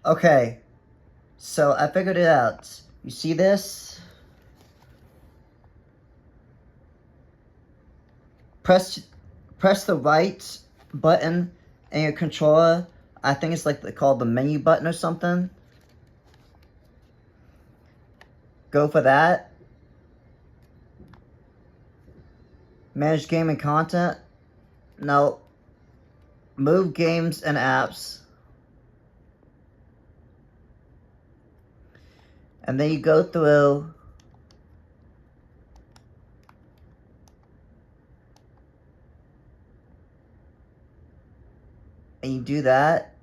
Okay, so I figured it out. You see this? Press the right button in your controller. I think it's like called the menu button or something. Go for that. Manage game and content. No. Move games and apps. And then you go through and you do that.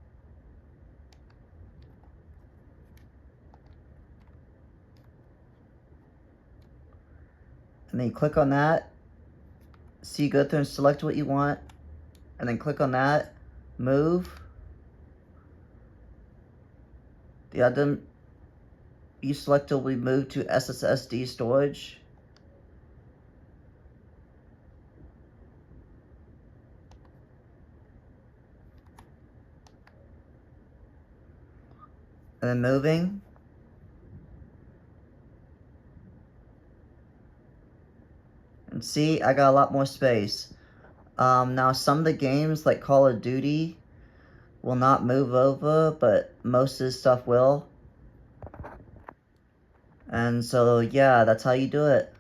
And then you click on that. So you go through and select what you want. And then click on that. Move. The item you selected will be moved to SSD storage. And then moving. And see, I got a lot more space. Now some of the games like Call of Duty will not move over, but most of this stuff will. And so yeah, that's how you do it.